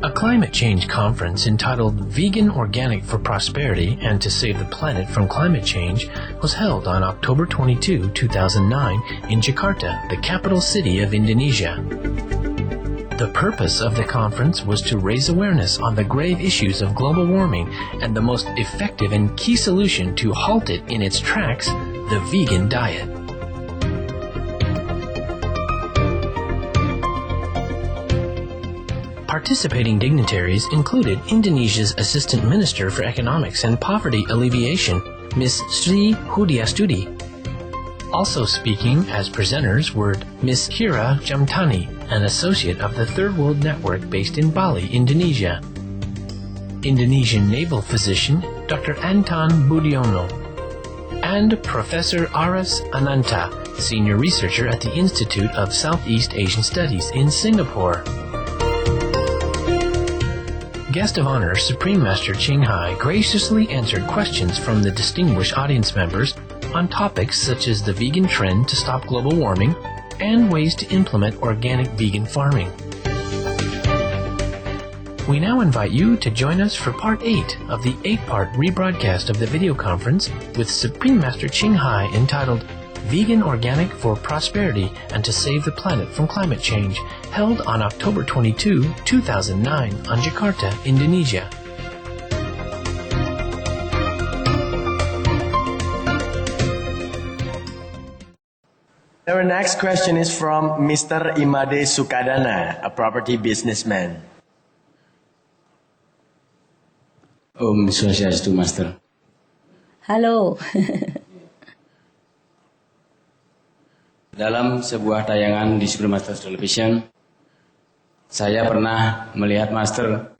A climate change conference entitled Vegan Organic for Prosperity and to Save the Planet from Climate Change was held on October 22, 2009 in Jakarta, the capital city of Indonesia. The purpose of the conference was to raise awareness on the grave issues of global warming and the most effective and key solution to halt it in its tracks, the vegan diet. Participating dignitaries included Indonesia's Assistant Minister for Economics and Poverty Alleviation, Ms. Sri Hudiastudi. Also speaking as presenters were Ms. Kira Jamtani, an associate of the Third World Network based in Bali, Indonesia, Indonesian naval physician Dr. Anton Budiono, and Professor Aras Ananta, senior researcher at the Institute of Southeast Asian Studies in Singapore. Guest of honor Supreme Master Ching Hai graciously answered questions from the distinguished audience members on topics such as the vegan trend to stop global warming and ways to implement organic vegan farming. We now invite you to join us for Part 8 of the 8-part rebroadcast of the video conference with Supreme Master Ching Hai entitled Vegan Organic for Prosperity and to Save the Planet from Climate Change, held on October 22, 2009 on Jakarta, Indonesia. Our next question is from Mr. Imade Sukadana, a property businessman. Om Swastiastu, Master. Halo. Dalam sebuah tayangan di Supreme Master Television, saya pernah melihat Master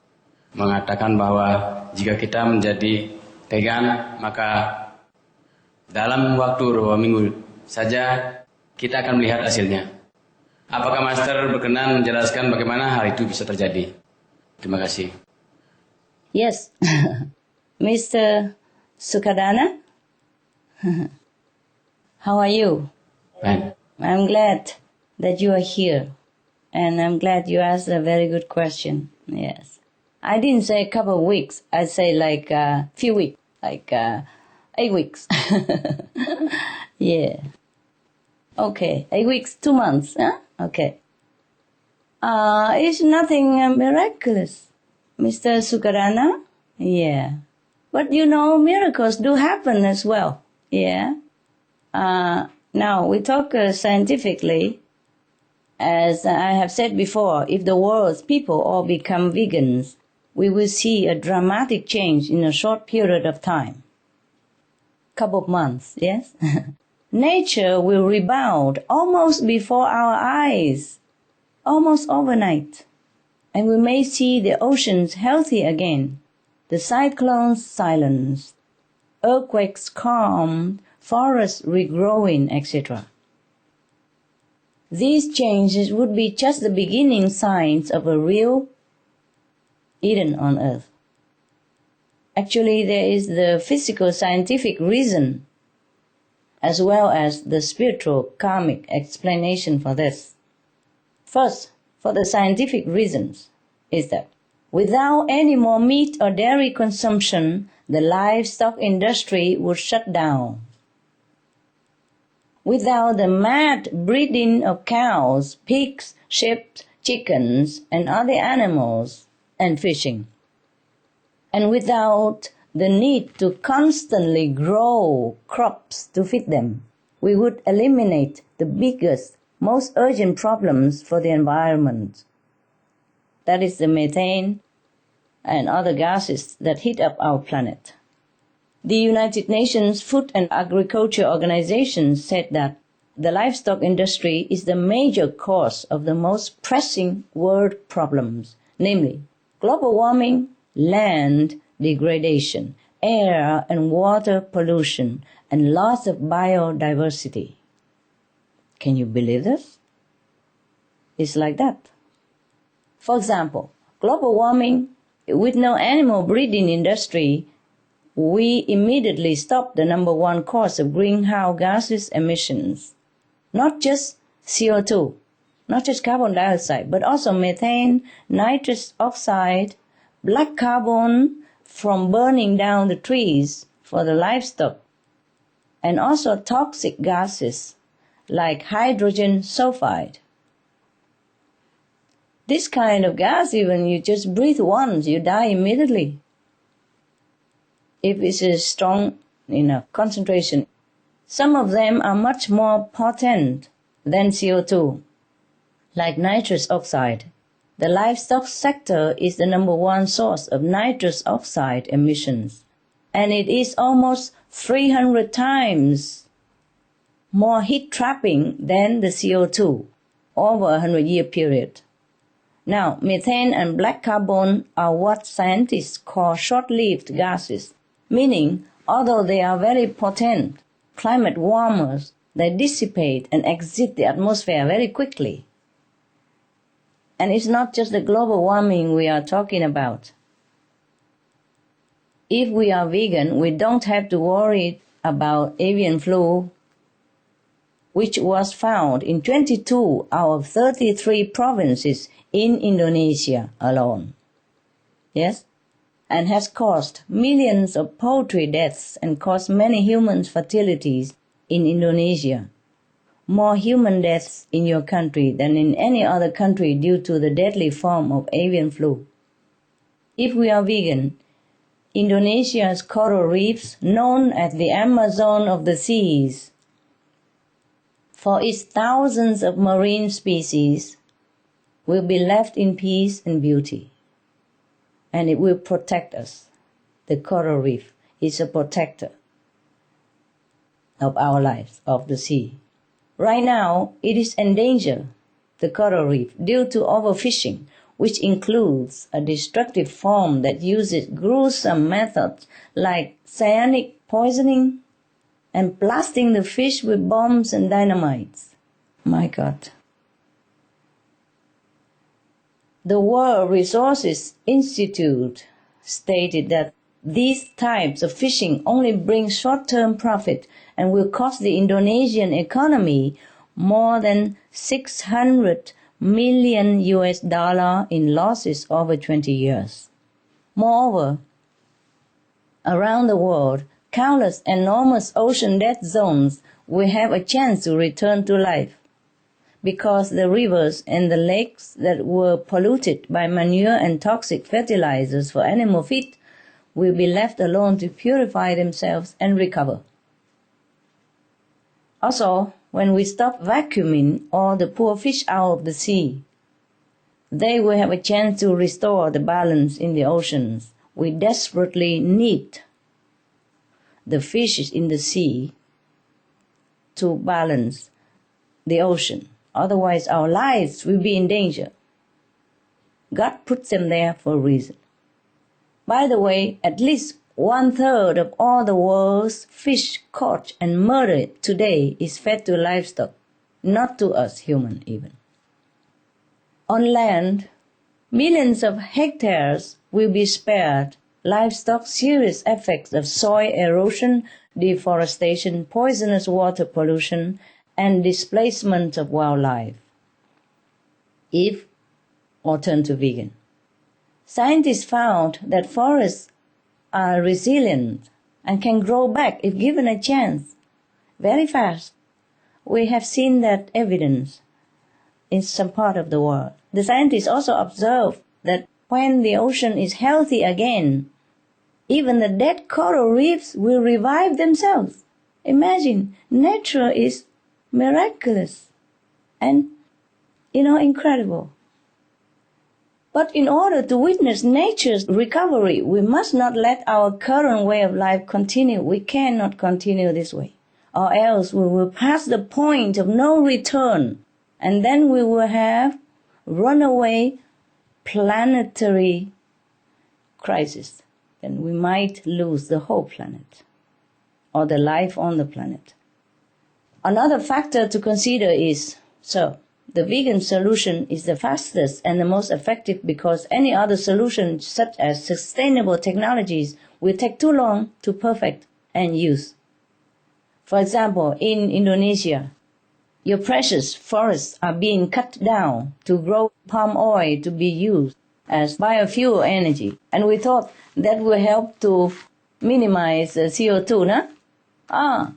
mengatakan bahwa jika kita menjadi vegan, maka dalam waktu 2 minggu saja kita akan melihat hasilnya. Apakah Master berkenan menjelaskan bagaimana hal itu bisa terjadi? Terima kasih. Yes. Mr. Sukadana? How are you? Fine. I'm glad that you are here. And I'm glad you asked a very good question. Yes. I didn't say a couple of weeks. I say like a few weeks. Like 8 weeks. Yeah. Okay. 8 weeks, 2 months. Huh? Okay. It's nothing miraculous. Mr. Sukadana? Yeah. But you know, miracles do happen as well. Yeah. Now, we talk scientifically. As I have said before, if the world's people all become vegans, we will see a dramatic change in a short period of time. Couple of months, yes? Nature will rebound almost before our eyes, almost overnight. And we may see the oceans healthy again, the cyclones silenced, earthquakes calmed, forests regrowing, etc. These changes would be just the beginning signs of a real Eden on earth. Actually, there is the physical scientific reason as well as the spiritual karmic explanation for this. First, for the scientific reasons, is that without any more meat or dairy consumption, the livestock industry would shut down. Without the mad breeding of cows, pigs, sheep, chickens, and other animals, and fishing. And without the need to constantly grow crops to feed them, we would eliminate the biggest, most urgent problems for the environment. That is the methane and other gases that heat up our planet. The United Nations Food and Agriculture Organization said that the livestock industry is the major cause of the most pressing world problems, namely global warming, land degradation, air and water pollution, and loss of biodiversity. Can you believe this? It's like that. For example, global warming, with no animal breeding industry, we immediately stop the number one cause of greenhouse gases emissions. Not just CO2, not just carbon dioxide, but also methane, nitrous oxide, black carbon from burning down the trees for the livestock, and also toxic gases like hydrogen sulfide. This kind of gas, even you just breathe once, you die immediately. If it's a strong enough concentration. Some of them are much more potent than CO2, like nitrous oxide. The livestock sector is the number one source of nitrous oxide emissions, and it is almost 300 times more heat trapping than the CO2 over a 100-year period. Now, methane and black carbon are what scientists call short-lived gases, meaning although they are very potent climate warmers, they dissipate and exit the atmosphere very quickly. And it's not just the global warming we are talking about. If we are vegan, we don't have to worry about avian flu, which was found in 22 out of 33 provinces in Indonesia alone. Yes? And has caused millions of poultry deaths and caused many human fatalities in Indonesia. More human deaths in your country than in any other country due to the deadly form of avian flu. If we are vegan, Indonesia's coral reefs, known as the Amazon of the seas, for its thousands of marine species, will be left in peace and beauty. And it will protect us. The coral reef is a protector of our lives, of the sea. Right now, it is endangered, the coral reef, due to overfishing, which includes a destructive form that uses gruesome methods like cyanic poisoning and blasting the fish with bombs and dynamites. My God. The World Resources Institute stated that these types of fishing only bring short-term profit and will cost the Indonesian economy more than $600 million in losses over 20 years. Moreover, around the world, countless enormous ocean dead zones will have a chance to return to life, because the rivers and the lakes that were polluted by manure and toxic fertilizers for animal feed will be left alone to purify themselves and recover. Also, when we stop vacuuming all the poor fish out of the sea, they will have a chance to restore the balance in the oceans. We desperately need the fishes in the sea to balance the ocean. Otherwise, our lives will be in danger. God put them there for a reason. By the way, at least 1/3 of all the world's fish caught and murdered today is fed to livestock, not to us human even. On land, millions of hectares will be spared livestock serious effects of soil erosion, deforestation, poisonous water pollution, and displacement of wildlife. If or turn to vegan. Scientists found that forests are resilient and can grow back if given a chance, very fast. We have seen that evidence in some part of the world. The scientists also observed that when the ocean is healthy again, even the dead coral reefs will revive themselves. Imagine, nature is miraculous and, incredible. But in order to witness nature's recovery, we must not let our current way of life continue. We cannot continue this way, or else we will pass the point of no return, and then we will have runaway planetary crisis. Then we might lose the whole planet, or the life on the planet. Another factor to consider is, the vegan solution is the fastest and the most effective because any other solution, such as sustainable technologies, will take too long to perfect and use. For example, in Indonesia, Your precious forests are being cut down to grow palm oil to be used as biofuel energy. And we thought that will help to minimize CO2, no?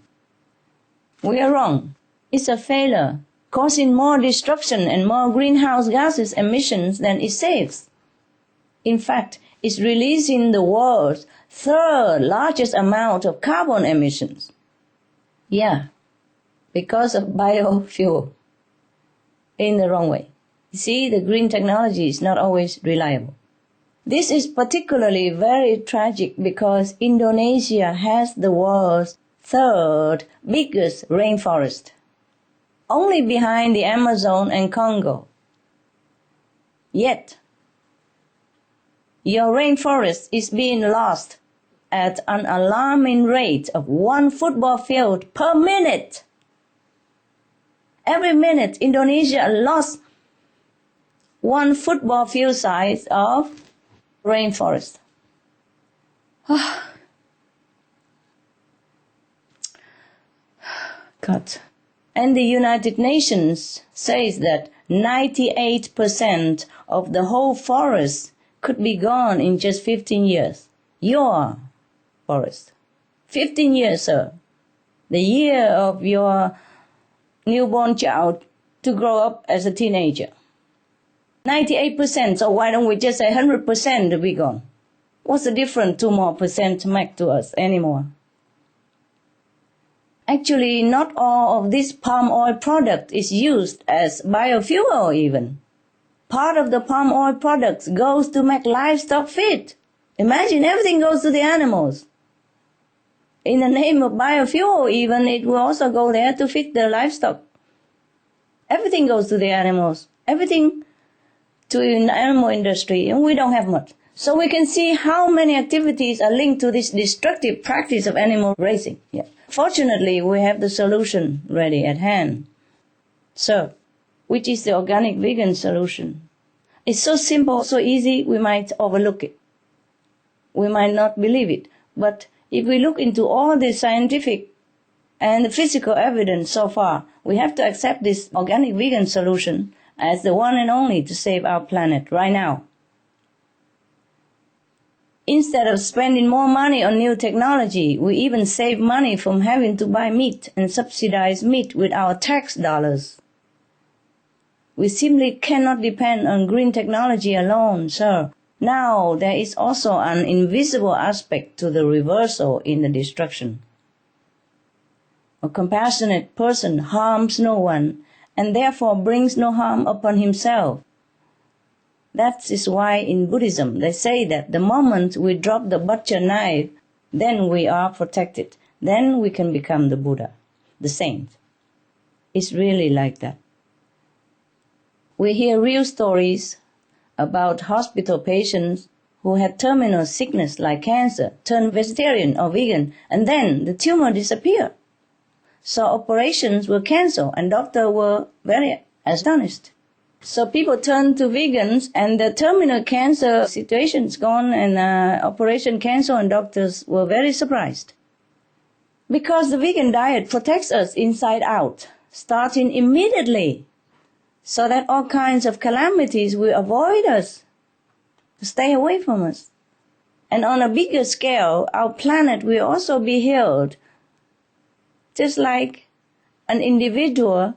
We are wrong. It's a failure, causing more destruction and more greenhouse gases emissions than it saves. In fact, it's releasing the world's third largest amount of carbon emissions. Yeah, because of biofuel. In the wrong way. You see, the green technology is not always reliable. This is particularly very tragic because Indonesia has the world's third biggest rainforest, only behind the Amazon and Congo. Yet, your rainforest is being lost at an alarming rate of 1 football field per minute. Every minute, Indonesia lost 1 football field size of rainforest. God. And the United Nations says that 98% of the whole forest could be gone in just 15 years. Your forest. 15 years, sir. The year of your newborn child to grow up as a teenager. 98%, so why don't we just say 100% to be gone? What's the difference 2 more percent make to us anymore? Actually, not all of this palm oil product is used as biofuel even. Part of the palm oil products goes to make livestock feed. Imagine everything goes to the animals. In the name of biofuel even, it will also go there to feed the livestock. Everything goes to the animals. Everything to the animal industry, and we don't have much. So we can see how many activities are linked to this destructive practice of animal raising. Yeah. Fortunately, we have the solution ready at hand. So, which is the organic vegan solution? It's so simple, so easy, we might overlook it. We might not believe it. But if we look into all the scientific and the physical evidence so far, we have to accept this organic vegan solution as the one and only to save our planet right now. Instead of spending more money on new technology, we even save money from having to buy meat and subsidize meat with our tax dollars. We simply cannot depend on green technology alone, sir. Now there is also an invisible aspect to the reversal in the destruction. A compassionate person harms no one and therefore brings no harm upon himself. That is why in Buddhism they say that the moment we drop the butcher knife, then we are protected. Then we can become the Buddha, the saint. It's really like that. We hear real stories about hospital patients who had terminal sickness like cancer, turned vegetarian or vegan, and then the tumor disappeared. So operations were cancelled and doctors were very astonished. So people turned to vegans and the terminal cancer situation's gone and operation cancelled and doctors were very surprised. Because the vegan diet protects us inside out, starting immediately, so that all kinds of calamities will avoid us, stay away from us. And on a bigger scale, our planet will also be healed, just like an individual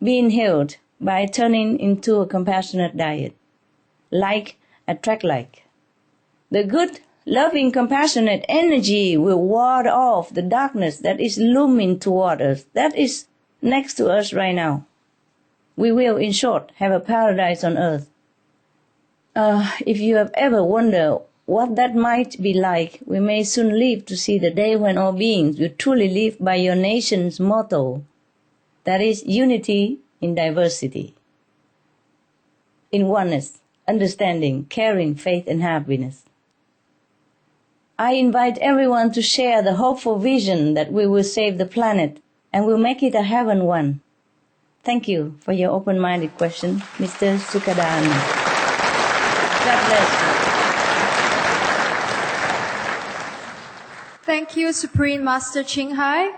being healed by turning into a compassionate diet. Like attract like. The good, loving, compassionate energy will ward off the darkness that is looming toward us, that is next to us right now. We will, in short, have a paradise on earth. If you have ever wondered what that might be like, we may soon live to see the day when all beings will truly live by your nation's motto, that is unity in diversity, in oneness, understanding, caring, faith, and happiness. I invite everyone to share the hopeful vision that we will save the planet and will make it a heaven one. Thank you for your open-minded question, Mr. Sukadana. God bless you. Thank you, Supreme Master Ching Hai.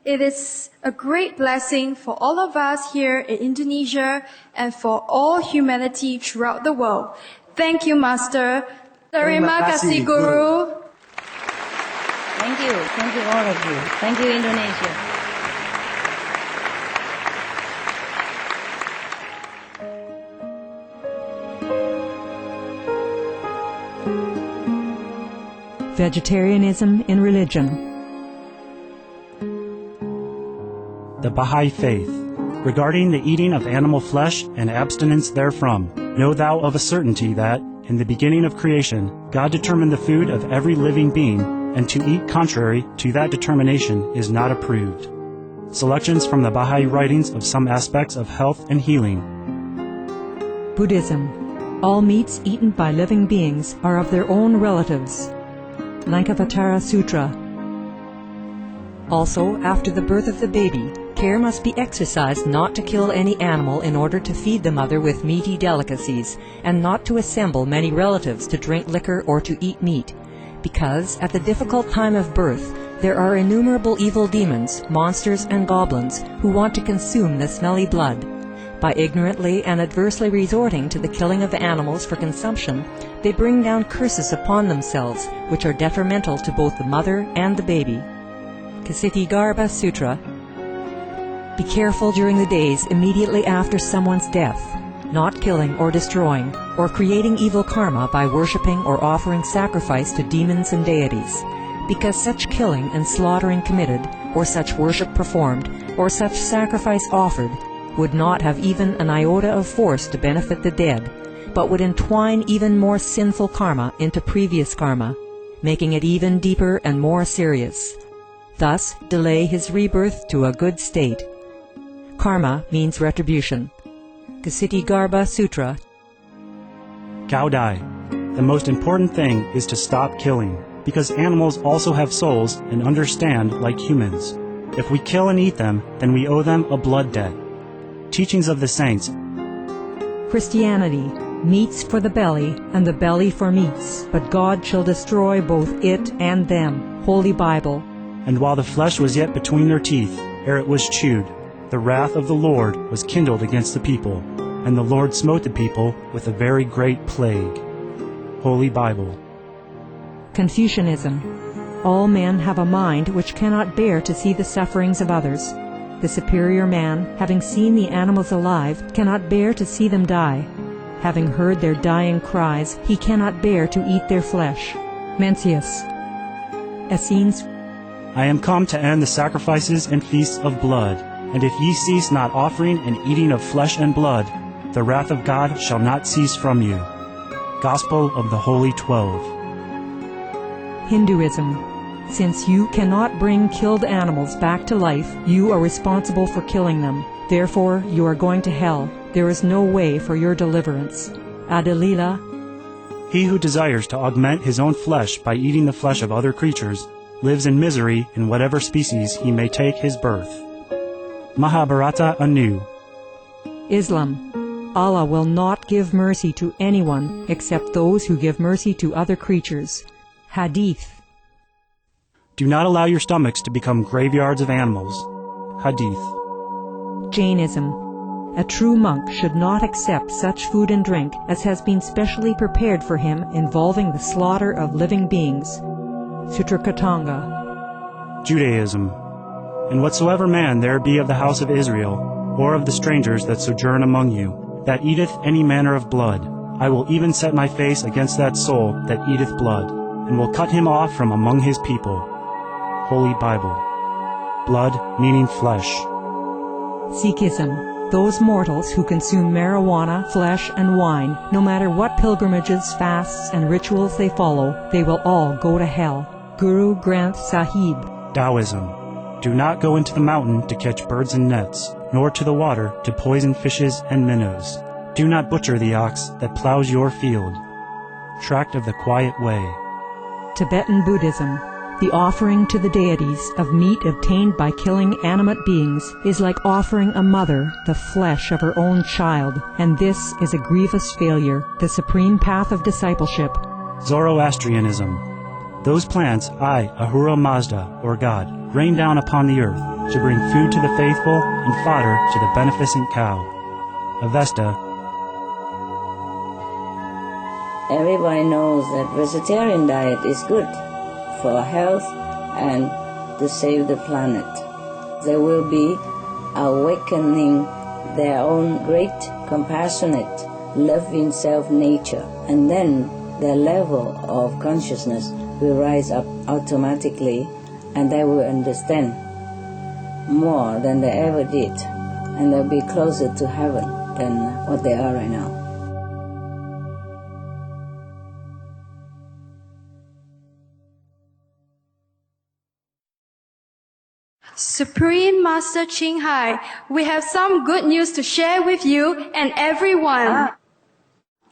It is a great blessing for all of us here in Indonesia and for all humanity throughout the world. Thank you, Master. Terima kasih, Guru. Thank you. Thank you, all of you. Thank you, Indonesia. Vegetarianism in religion. The Baha'i Faith. Regarding the eating of animal flesh and abstinence therefrom, know thou of a certainty that, in the beginning of creation, God determined the food of every living being, and to eat contrary to that determination is not approved. Selections from the Baha'i writings of some aspects of health and healing. Buddhism. All meats eaten by living beings are of their own relatives. Lankavatara Sutra. Also, after the birth of the baby, care must be exercised not to kill any animal in order to feed the mother with meaty delicacies, and not to assemble many relatives to drink liquor or to eat meat, because at the difficult time of birth there are innumerable evil demons, monsters, and goblins who want to consume the smelly blood. By ignorantly and adversely resorting to the killing of animals for consumption, they bring down curses upon themselves, which are detrimental to both the mother and the baby. Ksitigarbha Sutra. Be careful during the days immediately after someone's death, not killing or destroying, or creating evil karma by worshipping or offering sacrifice to demons and deities, because such killing and slaughtering committed, or such worship performed, or such sacrifice offered, would not have even an iota of force to benefit the dead, but would entwine even more sinful karma into previous karma, making it even deeper and more serious. Thus, delay his rebirth to a good state. Karma means retribution. Ksitigarbha Sutra. Gaudai. The most important thing is to stop killing, because animals also have souls and understand like humans. If we kill and eat them, then we owe them a blood debt. Teachings of the Saints. Christianity. Meats for the belly, and the belly for meats, but God shall destroy both it and them. Holy Bible. And while the flesh was yet between their teeth, ere it was chewed, the wrath of the Lord was kindled against the people, and the Lord smote the people with a very great plague. Holy Bible. Confucianism. All men have a mind which cannot bear to see the sufferings of others. The superior man, having seen the animals alive, cannot bear to see them die. Having heard their dying cries, he cannot bear to eat their flesh. Mencius. Essenes. I am come to end the sacrifices and feasts of blood, and if ye cease not offering and eating of flesh and blood, the wrath of God shall not cease from you. Gospel of the Holy 12. Hinduism. Since you cannot bring killed animals back to life, you are responsible for killing them. Therefore, you are going to hell. There is no way for your deliverance. Adalila. He who desires to augment his own flesh by eating the flesh of other creatures lives in misery in whatever species he may take his birth. Mahabharata anew. Islam. Allah will not give mercy to anyone except those who give mercy to other creatures. Hadith. Do not allow your stomachs to become graveyards of animals. Hadith. Jainism. A true monk should not accept such food and drink as has been specially prepared for him involving the slaughter of living beings. Sutrakatanga. Judaism. And whatsoever man there be of the house of Israel, or of the strangers that sojourn among you, that eateth any manner of blood, I will even set my face against that soul that eateth blood, and will cut him off from among his people. Holy Bible. Blood meaning flesh. Sikhism. Those mortals who consume marijuana, flesh, and wine, no matter what pilgrimages, fasts, and rituals they follow, they will all go to hell. Guru Granth Sahib. Taoism. Do not go into the mountain to catch birds and nets, nor to the water to poison fishes and minnows. Do not butcher the ox that plows your field. Tract of the Quiet Way. Tibetan Buddhism. The offering to the deities of meat obtained by killing animate beings is like offering a mother the flesh of her own child, and this is a grievous failure, the supreme path of discipleship. Zoroastrianism. Those plants I, Ahura Mazda, or God, rain down upon the earth to bring food to the faithful and fodder to the beneficent cow. Avesta. Everybody knows that vegetarian diet is good for health and to save the planet. They will be awakening their own great, compassionate, loving self-nature, and then their level of consciousness will rise up automatically, and they will understand more than they ever did, and they'll be closer to heaven than what they are right now. Supreme Master Ching Hai, we have some good news to share with you and everyone.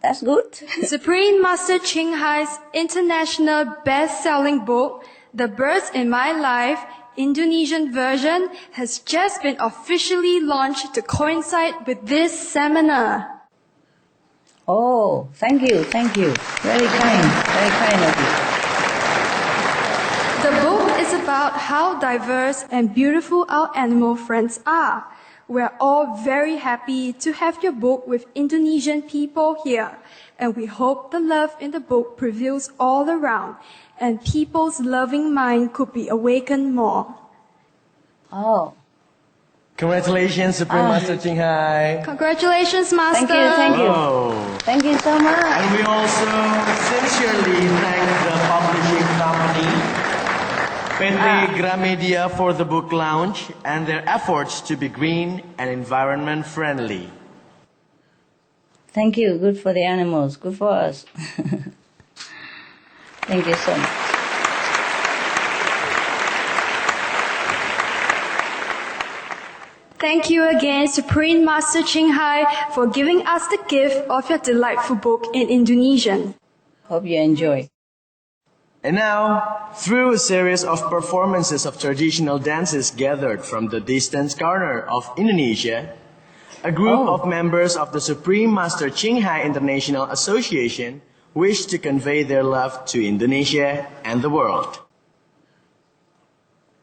That's good. Supreme Master Ching Hai's international best-selling book, The Birds in My Life, Indonesian version, has just been officially launched to coincide with this seminar. Oh, thank you. Very kind of you. The book is about how diverse and beautiful our animal friends are. We're all very happy to have your book with Indonesian people here, and we hope the love in the book prevails all around, and people's loving mind could be awakened more. Oh, Congratulations, Supreme Master Ching Hai. Congratulations, Master. thank you. Oh. Thank you so much. And we also sincerely thank the publishing company, PT Gramedia, for the book launch and their efforts to be green and environment friendly. Thank you. Good for the animals. Good for us. Thank you so much. Thank you again, Supreme Master Ching Hai, for giving us the gift of your delightful book in Indonesian. Hope you enjoy. And now, through a series of performances of traditional dances gathered from the distant corner of Indonesia, a group of members of the Supreme Master Ching Hai International Association wish to convey their love to Indonesia and the world.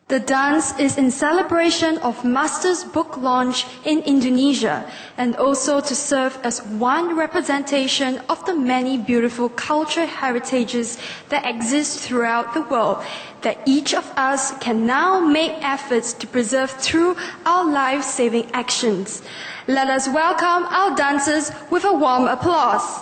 The dance is in celebration of Master's book launch in Indonesia, and also to serve as one representation of the many beautiful cultural heritages that exist throughout the world, that each of us can now make efforts to preserve through our life-saving actions. Let us welcome our dancers with a warm applause.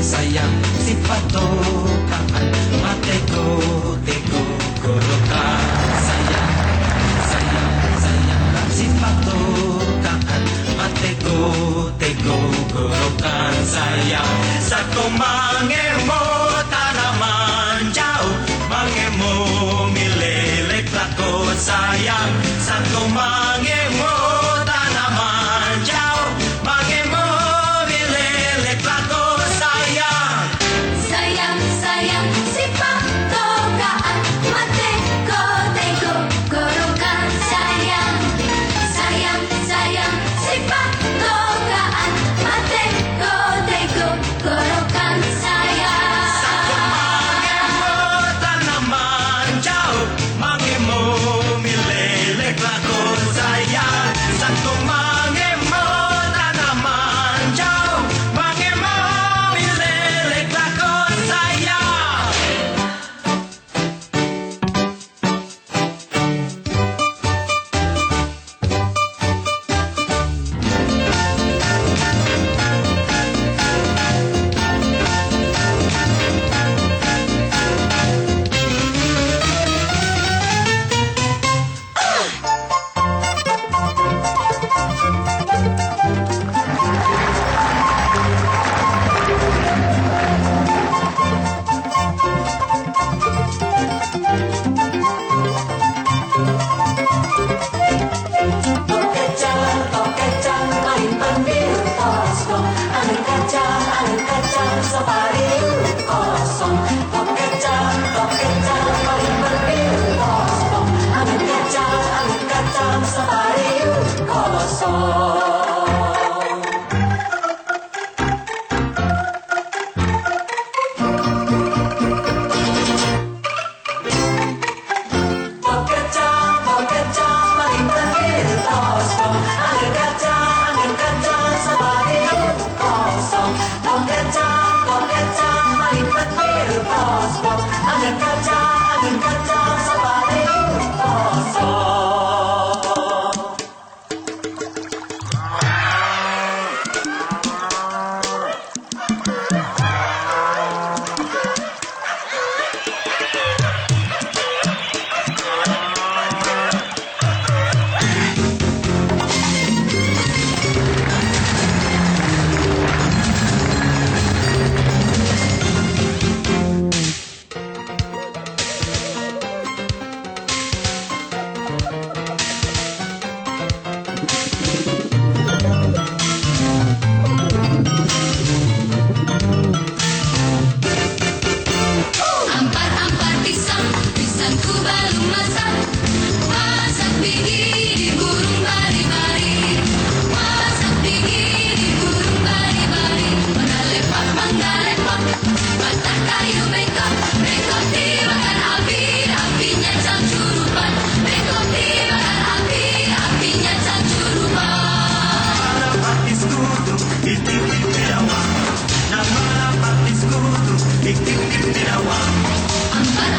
Sayang sifat kaan mateko teko goroka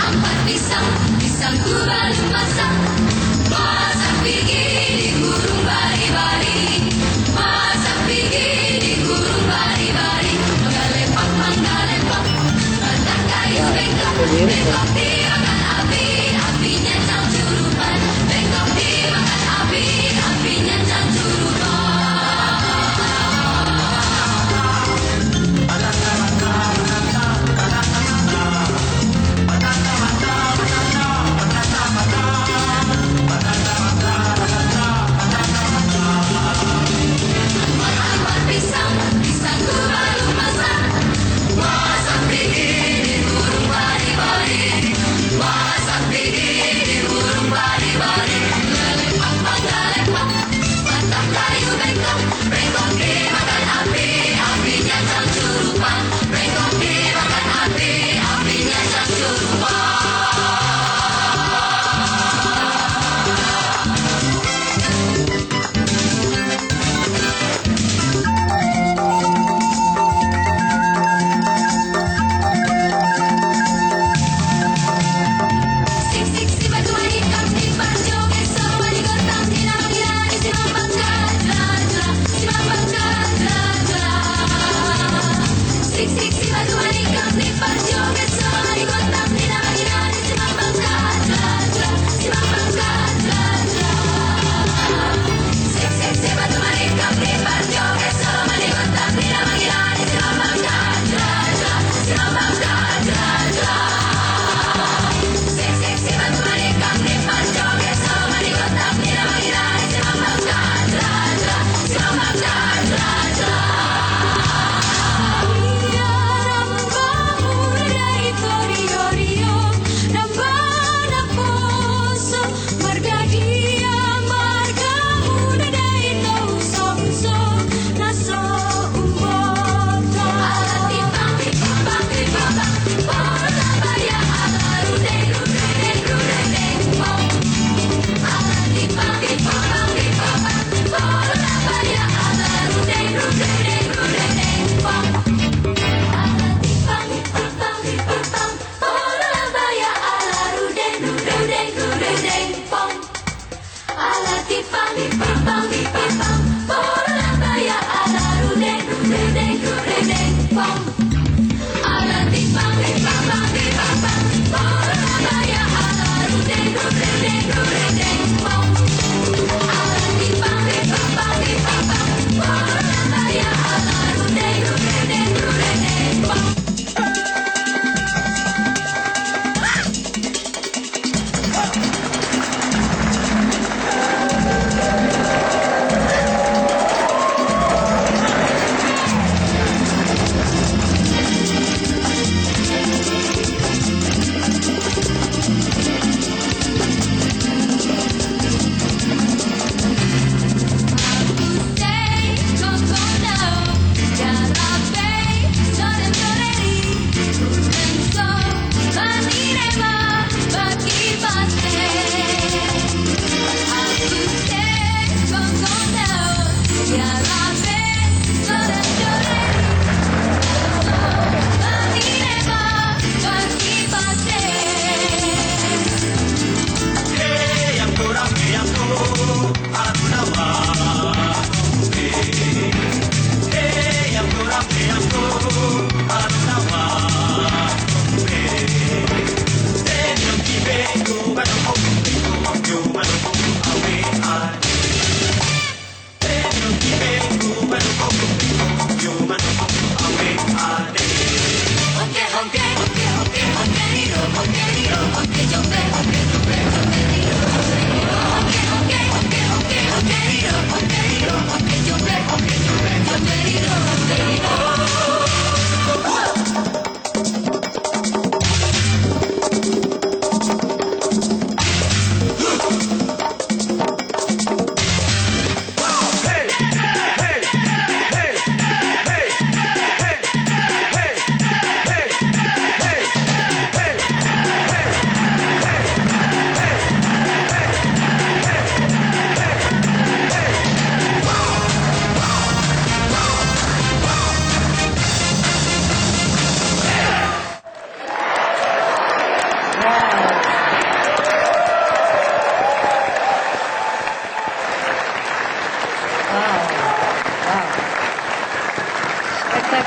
ampat pisang, pisangku baru masak. Masak pergi di gurun bari-bari, masak pergi di gurun bari-bari. Mangga lepak, letak kayu bengkok, bengkok dimakan api, apinya cangcurupan. Bengkok dimakan api, apinya cangcurupan. Pisang, pisangku baru masak. Masak pergi di gurun bari-bari,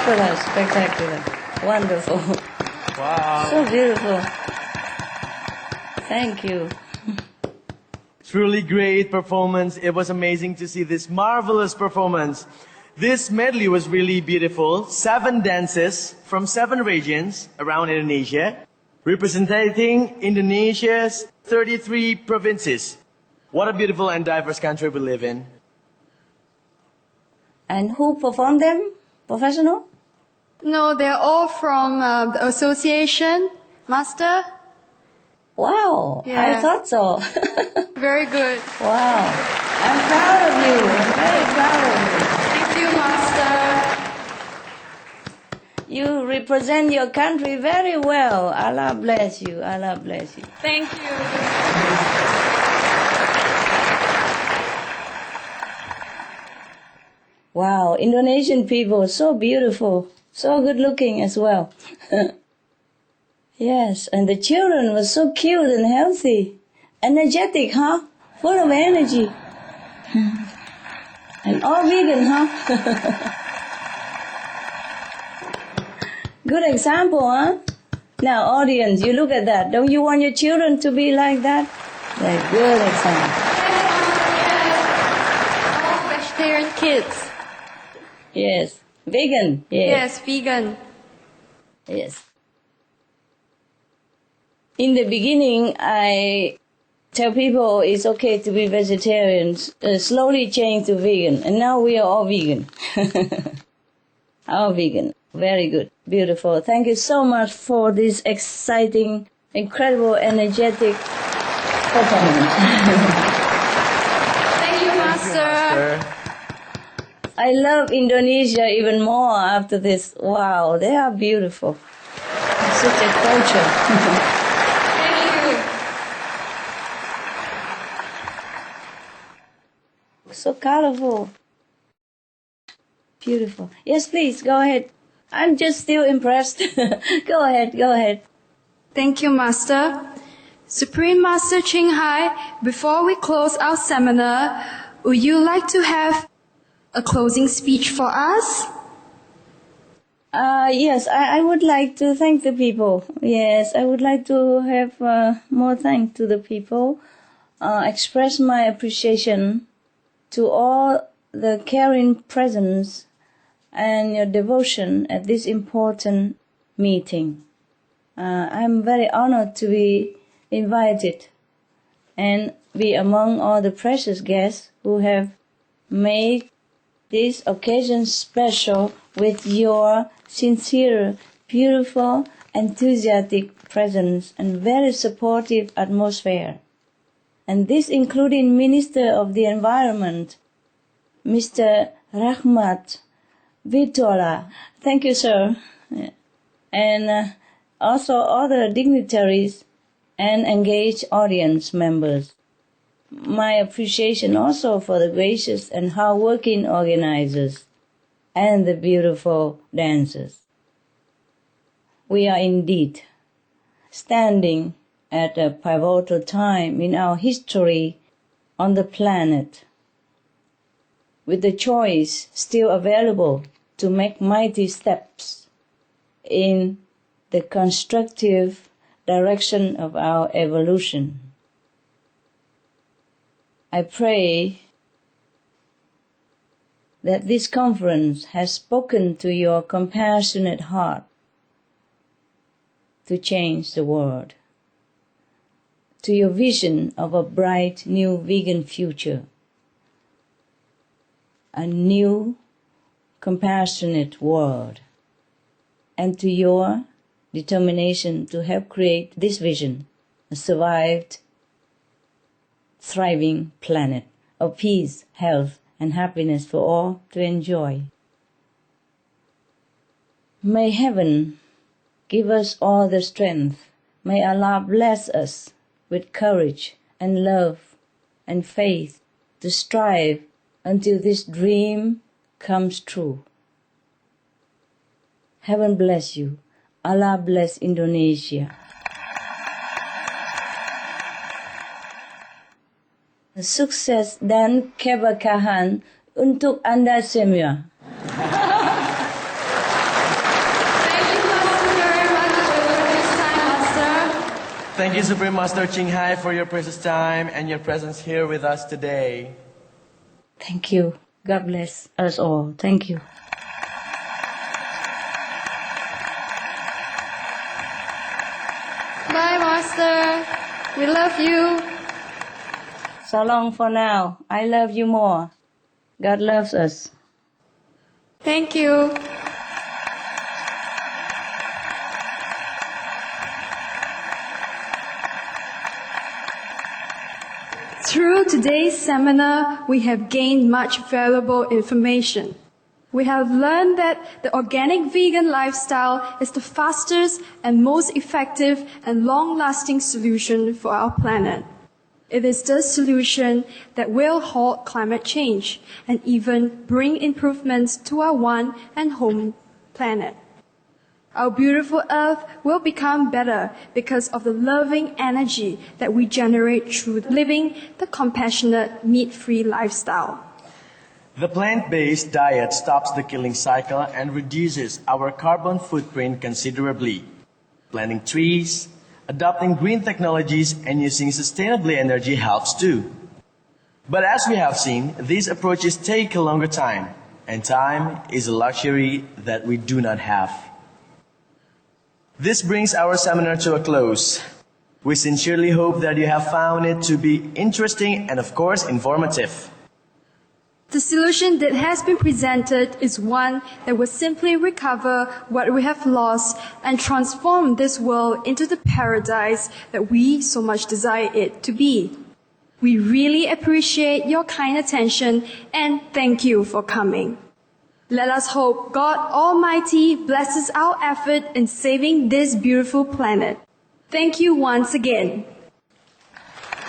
Spectacular, spectacular. Wonderful. Wow. So beautiful. Thank you. Truly great performance. It was amazing to see this marvelous performance. This medley was really beautiful. 7 dances from 7 regions around Indonesia, representing Indonesia's 33 provinces. What a beautiful and diverse country we live in. And who performed them? Professional? No, they're all from the association, Master. Wow, I Yeah. thought so. Very good. Wow, I'm proud of you. I'm very proud of you. Thank you, Master. You represent your country very well. Allah bless you. Allah bless you. Thank you. Wow, Indonesian people, so beautiful, so good looking as well. Yes, and the children were so cute and healthy, energetic, huh? Full of energy. And all vegan, huh? Good example, huh? Now, audience, you look at that. Don't you want your children to be like that? Like, good example. All vegetarian kids. Yes. Vegan. Yes, vegan. Yes. In the beginning, I tell people it's okay to be vegetarians, slowly change to vegan, and now we are all vegan. All vegan. Very good. Beautiful. Thank you so much for this exciting, incredible, energetic performance. Thank you, Master. I love Indonesia even more after this. Wow, they are beautiful. Such a culture. Thank you. So colorful. Beautiful. Yes, please, go ahead. I'm just still impressed. Go ahead, go ahead. Thank you, Master. Supreme Master Ching Hai, before we close our seminar, would you like to have a closing speech for us? Yes, I would like to thank the people. Yes, I would like to have more thanks to the people. Express my appreciation to all the caring presence and your devotion at this important meeting. I'm very honored to be invited and be among all the precious guests who have made this occasion special with your sincere, beautiful, enthusiastic presence and very supportive atmosphere. And this including Minister of the Environment, Mr. Rahmat Vitola. Thank you, sir. And also other dignitaries and engaged audience members. My appreciation also for the gracious and hard-working organizers and the beautiful dancers. We are indeed standing at a pivotal time in our history on the planet, with the choice still available to make mighty steps in the constructive direction of our evolution. I pray that this conference has spoken to your compassionate heart to change the world, to your vision of a bright new vegan future, a new compassionate world, and to your determination to help create this vision, a survived, thriving planet of peace, health, and happiness for all to enjoy. May heaven give us all the strength. May Allah bless us with courage and love and faith to strive until this dream comes true. Heaven bless you. Allah bless Indonesia. Sukses dan keberkahan untuk Anda semua. Thank you, Supreme Master Ching Hai, for your precious time and your presence here with us today. Thank you. God bless us all. Thank you. Bye, Master. We love you. So long for now. I love you more. God loves us. Thank you. Through today's seminar, we have gained much valuable information. We have learned that the organic vegan lifestyle is the fastest and most effective and long-lasting solution for our planet. It is the solution that will halt climate change and even bring improvements to our one and home planet. Our beautiful Earth will become better because of the loving energy that we generate through living the compassionate, meat-free lifestyle. The plant-based diet stops the killing cycle and reduces our carbon footprint considerably. Planting trees, adopting green technologies, and using sustainable energy helps too. But as we have seen, these approaches take a longer time, and time is a luxury that we do not have. This brings our seminar to a close. We sincerely hope that you have found it to be interesting and, of course, informative. The solution that has been presented is one that will simply recover what we have lost and transform this world into the paradise that we so much desire it to be. We really appreciate your kind attention and thank you for coming. Let us hope God Almighty blesses our effort in saving this beautiful planet. Thank you once again.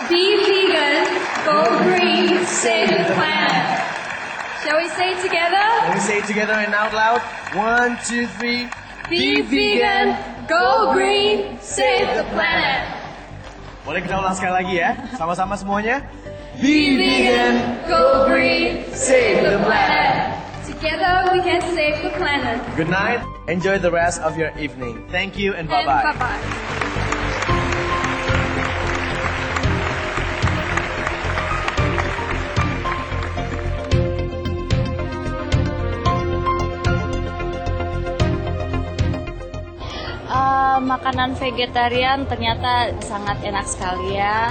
Be vegan, go green, save the planet. Shall we say it together? Can we say it together and out loud? 1, 2, 3. Be vegan, go green, save the planet. Boleh kita ulang sekali lagi ya? Sama-sama semuanya. Be vegan, go green, save the planet. Together we can save the planet. Good night. Enjoy the rest of your evening. Thank you and bye-bye. And bye-bye. Makanan vegetarian ternyata sangat enak sekali ya.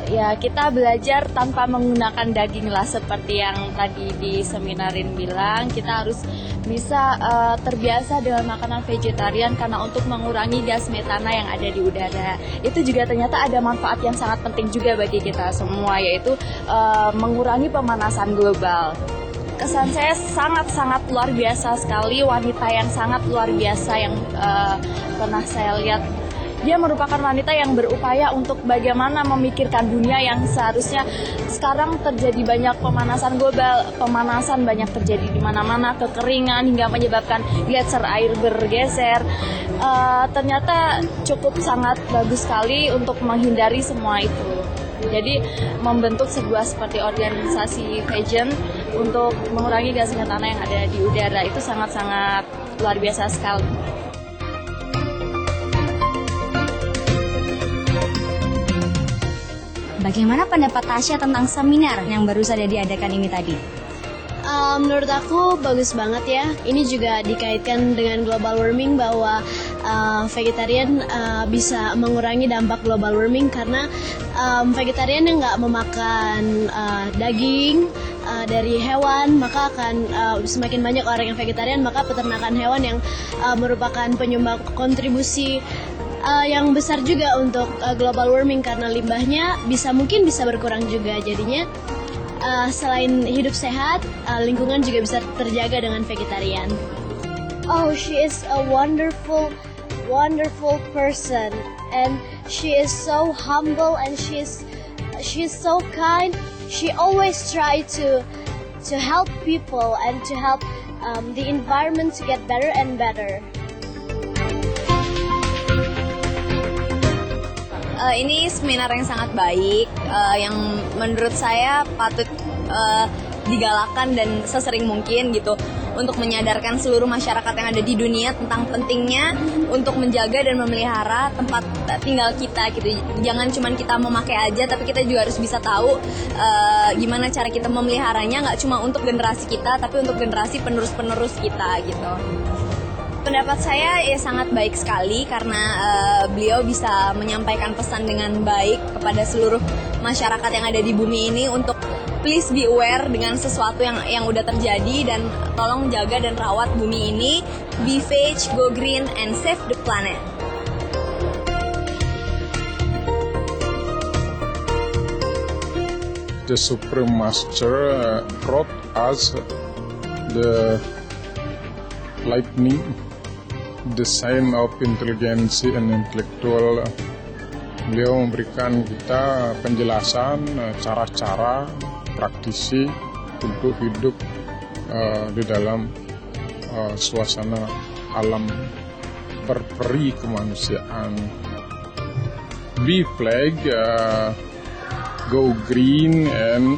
Ya, kita belajar tanpa menggunakan daging lah, seperti yang tadi di seminarin bilang. Kita harus bisa terbiasa dengan makanan vegetarian karena untuk mengurangi gas metana yang ada di udara. Itu juga ternyata ada manfaat yang sangat penting juga bagi kita semua, yaitu mengurangi pemanasan global. Kesan saya sangat-sangat luar biasa sekali, wanita yang sangat luar biasa yang pernah saya lihat. Dia merupakan wanita yang berupaya untuk bagaimana memikirkan dunia yang seharusnya sekarang terjadi banyak pemanasan global, pemanasan banyak terjadi di mana-mana, kekeringan hingga menyebabkan gletser air bergeser. Ternyata cukup sangat bagus sekali untuk menghindari semua itu. Jadi membentuk sebuah seperti organisasi vegan untuk mengurangi gas metana yang ada di udara itu sangat-sangat luar biasa sekali. Bagaimana pendapat Tasya tentang seminar yang baru saja diadakan ini tadi? Menurut aku bagus banget ya. Ini juga dikaitkan dengan global warming bahwa vegetarian bisa mengurangi dampak global warming karena vegetarian yang nggak memakan daging dari hewan, maka akan semakin banyak orang yang vegetarian, maka peternakan hewan yang merupakan penyumbang kontribusi yang besar juga untuk global warming karena limbahnya mungkin bisa berkurang juga. Jadinya selain hidup sehat, lingkungan juga bisa terjaga dengan vegetarian. Oh, she is a wonderful person, and she is so humble, and she is so kind. She always try to help people and to help the environment to get better and better. Ini seminar yang sangat baik, yang menurut saya patut digalakan dan sesering mungkin gitu. untuk menyadarkan seluruh masyarakat yang ada di dunia tentang pentingnya untuk menjaga dan memelihara tempat tinggal kita gitu. Jangan cuma kita memakai aja, tapi kita juga harus bisa tahu gimana cara kita memeliharanya, nggak cuma untuk generasi kita, tapi untuk generasi penerus-penerus kita gitu. Pendapat saya ya sangat baik sekali karena beliau bisa menyampaikan pesan dengan baik kepada seluruh masyarakat yang ada di bumi ini untuk please be aware dengan sesuatu yang udah terjadi dan tolong jaga dan rawat bumi ini, be veg, go green, and save the planet. The Supreme Master brought us the lightning, the sign of intelligence and intellectual. Beliau memberikan kita penjelasan cara-cara praktisi untuk hidup di dalam suasana alam berperi kemanusiaan. Be flag, go green and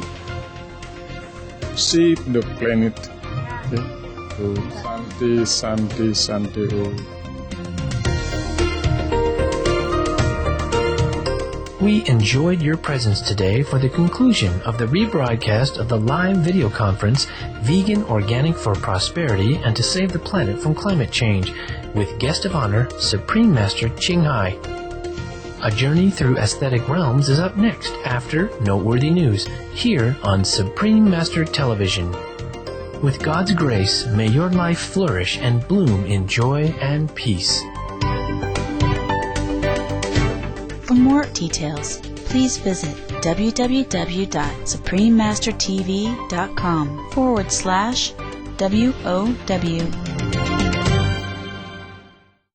save the planet. Okay. Santi, Santi, Santi. We enjoyed your presence today for the conclusion of the rebroadcast of the live video conference, Vegan Organic for Prosperity and to Save the Planet from Climate Change, with guest of honor, Supreme Master Ching Hai. A journey through aesthetic realms is up next after Noteworthy News, here on Supreme Master Television. With God's grace, may your life flourish and bloom in joy and peace. For more details, please visit www.suprememastertv.com/WOW